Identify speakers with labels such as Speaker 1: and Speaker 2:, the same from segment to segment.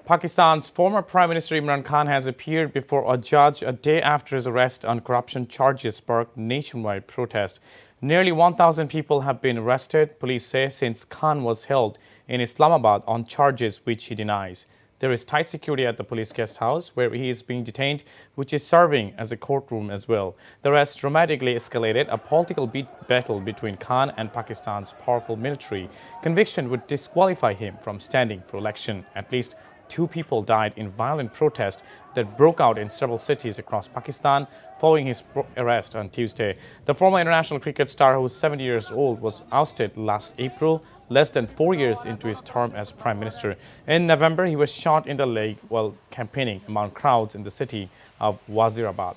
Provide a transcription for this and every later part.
Speaker 1: Pakistan's former Prime Minister Imran Khan has appeared before a judge a day after his arrest on corruption charges sparked nationwide protest. Nearly 1,000 people have been arrested, police say, since Khan was held in Islamabad on charges which he denies. There is tight security at the police guest house where he is being detained, which is serving as a courtroom as well. The arrest dramatically escalated a political battle between Khan and Pakistan's powerful military. Conviction would disqualify him from standing for election. At least 2 people died in violent protest that broke out in several cities across Pakistan following his arrest on Tuesday. The former international cricket star, who is 70 years old, was ousted last April, less than 4 years into his term as Prime Minister. In November, he was shot in the leg while campaigning among crowds in the city of Wazirabad.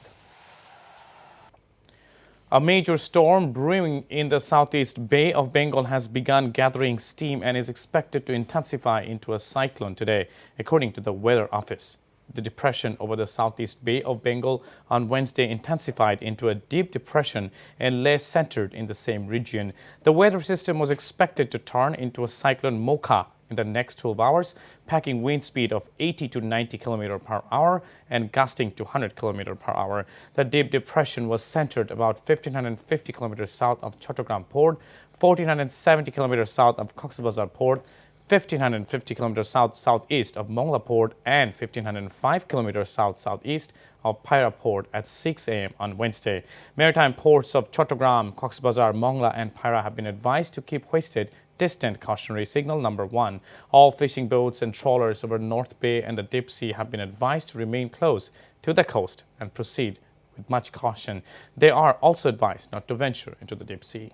Speaker 1: A major storm brewing in the southeast Bay of Bengal has begun gathering steam and is expected to intensify into a cyclone today, according to the Weather Office. The depression over the southeast Bay of Bengal on Wednesday intensified into a deep depression and lay centered in the same region. The weather system was expected to turn into a cyclone Mocha in the next 12 hours, packing wind speed of 80 to 90 km per hour and gusting to 100 km per hour. The deep depression was centered about 1,550 km south of Chattogram Port, 1,470 km south of Cox's Bazar Port, 1,550 km south-southeast of Mongla Port, and 1,505 km south-southeast of Paira Port at 6 a.m. on Wednesday. Maritime ports of Chattogram, Cox's Bazar, Mongla, and Paira have been advised to keep hoisted distant cautionary signal number 1. All fishing boats and trawlers over North Bay and the deep sea have been advised to remain close to the coast and proceed with much caution. They are also advised not to venture into the deep sea.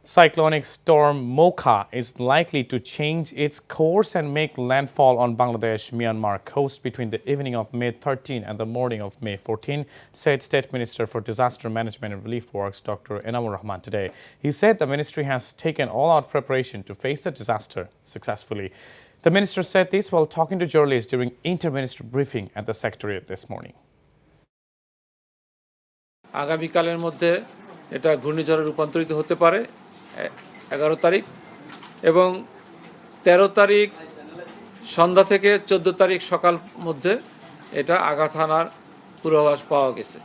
Speaker 1: Cyclonic storm Mocha is likely to change its course and make landfall on Bangladesh-Myanmar coast between the evening of May 13 and the morning of May 14, said State Minister for Disaster Management and Relief Works Dr. Enamur Rahman today. He said the ministry has taken all-out preparation to face the disaster successfully. The minister said this while talking to journalists during inter-minister briefing at the Secretariat this morning.
Speaker 2: আগামীকালের মধ্যে এটা ঘূর্ণিঝড়ে রূপান্তরিত হতে পারে 11 তারিখ এবং 13 তারিখ সন্ধ্যা থেকে 14 তারিখ সকাল মধ্যে এটা আঘাত হানার পূর্বাভাস পাওয়া গেছে।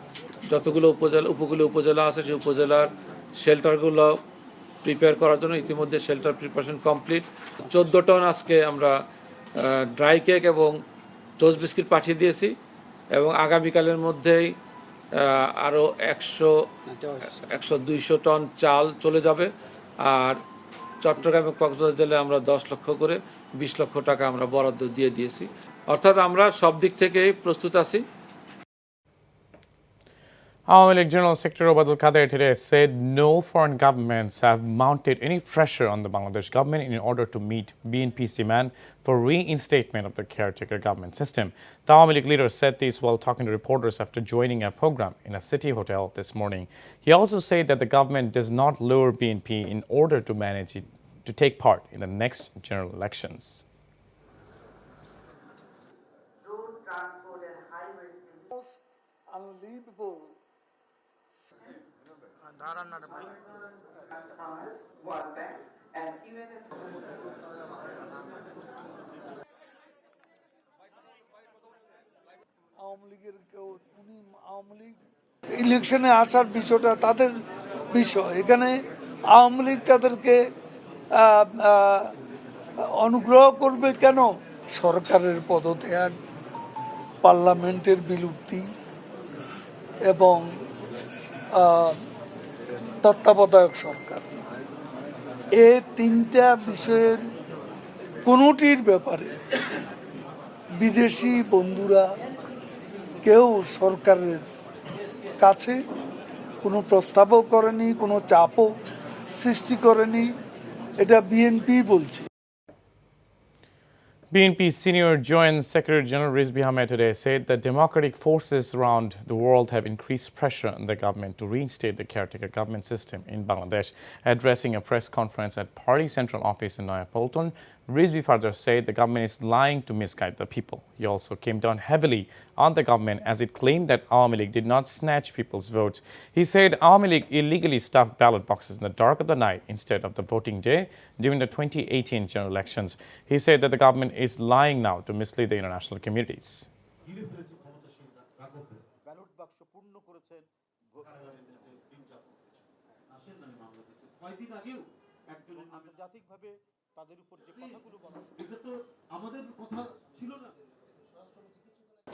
Speaker 2: যতগুলো উপকূলীয় উপজেলা আছে সেই উপজেলার শেল্টারগুলো প্রিপেয়ার করার জন্য ইতিমধ্যে শেল্টার প্রিপারেশন কমপ্লিট। 14 টন আজকে আমরা ড্রাই কেক এবং টোস্ট বিস্কিট পাঠিয়ে দিয়েছি এবং আগামীকালের মধ্যেই আরো 100-200 টন চাল চলে যাবে। আর চট্টগ্রাম এবং কক্সবাজার জেলায় আমরা 10 লক্ষ করে 20 লক্ষ টাকা আমরা বরাদ্দ দিয়ে দিয়েছি। অর্থাৎ আমরা সব দিক থেকেই প্রস্তুত আছি।
Speaker 1: Awami League General Secretary Obadul Kader today said no foreign governments have mounted any pressure on the Bangladesh government in order to meet BNP's demand for reinstatement of the caretaker government system. The Awami League leader said this while talking to reporters after joining a program in a city hotel this morning. He also said that the government does not lower BNP in order to manage it to take part in the next general elections.
Speaker 3: Road transport and highways unbelievable. Customers, World Bank, and even
Speaker 4: ইলেকশনে আসার বিষয়টা তাদের বিষয়। এখানে আওয়ামী লীগ তাদেরকে অনুগ্রহ করবে কেন? সরকারের পদত্যাগ, পার্লামেন্টের বিলুপ্তি এবং তত্ত্বাবধায়ক সরকার, এই 3টা বিষয়ের কোনোটির ব্যাপারে বিদেশি বন্ধুরা কেউ সরকারের কাছে কোনো প্রস্তাবও করেনি, কোনো চাপও সৃষ্টি করেনি। এটা বিএনপি বলছে।
Speaker 1: BNP Senior Joint Secretary General Rizvi Ahmed today said that democratic forces around the world have increased pressure on the government to reinstate the caretaker government system in Bangladesh. Addressing a press conference at Party Central Office in Nayapolton, Rizvi further said the government is lying to misguide the people. He also came down heavily on the government as it claimed that Awami League did not snatch people's votes. He said Awami League illegally stuffed ballot boxes in the dark of the night instead of the voting day during the 2018 general elections. He said that the government is lying now to mislead the international communities.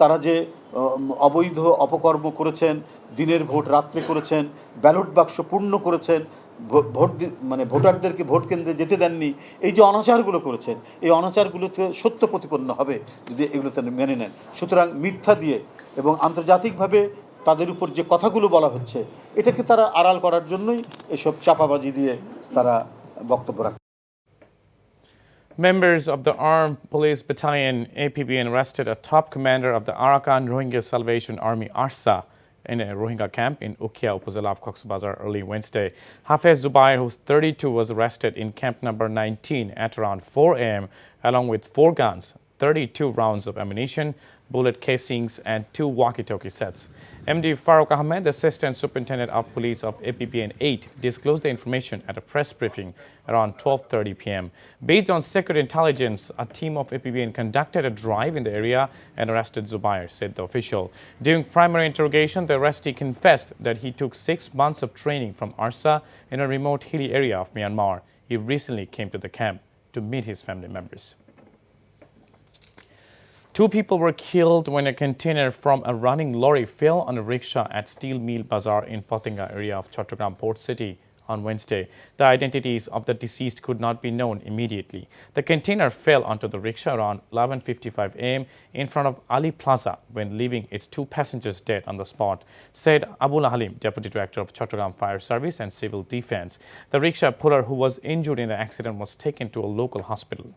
Speaker 5: তারা যে অবৈধ অপকর্ম করেছেন, দিনের vote রাত্রে করেছেন, ballot বাক্স পূর্ণ করেছেন, ভোট মানে ভোটারদেরকে ভোট কেন্দ্রে যেতে দেননি, এই যে অনাচারগুলো করেছেন, এই অনাচারগুলোতে সত্য প্রতিপন্ন হবে যদি এগুলো তারা মেনে নেন। সুতরাং মিথ্যা দিয়ে এবং আন্তর্জাতিকভাবে তাদের উপর যে কথাগুলো বলা হচ্ছে, এটাকে তারা আড়াল করার জন্যই এসব চাপাবাজি দিয়ে তারা বক্তব্য রাখে।
Speaker 1: Members of the Armed Police Battalion APBN arrested a top commander of the Arakan Rohingya Salvation Army ARSA in a Rohingya camp in Ukia Upazila of Cox's Bazar early Wednesday. Hafez Zubair, who's 32, was arrested in camp number 19 at around 4 a.m. along with 4 guns, 32 rounds of ammunition, bullet casings and 2 walkie-talkie sets. MD Farooq Ahmed, Assistant Superintendent of Police of APBN 8, disclosed the information at a press briefing around 12:30 p.m. Based on secret intelligence, a team of APBN conducted a drive in the area and arrested Zubair, said the official. During primary interrogation, the arrestee confessed that he took 6 months of training from ARSA in a remote hilly area of Myanmar. He recently came to the camp to meet his family members. 2 people were killed when a container from a running lorry fell on a rickshaw at Steel Mill Bazaar in Pothinga area of Chattogram Port City on Wednesday. The identities of the deceased could not be known immediately. The container fell onto the rickshaw around 11:55 a.m. in front of Ali Plaza when leaving its 2 passengers dead on the spot, said Abul Halim, Deputy Director of Chattogram Fire Service and Civil Defence. The rickshaw puller who was injured in the accident was taken to a local hospital.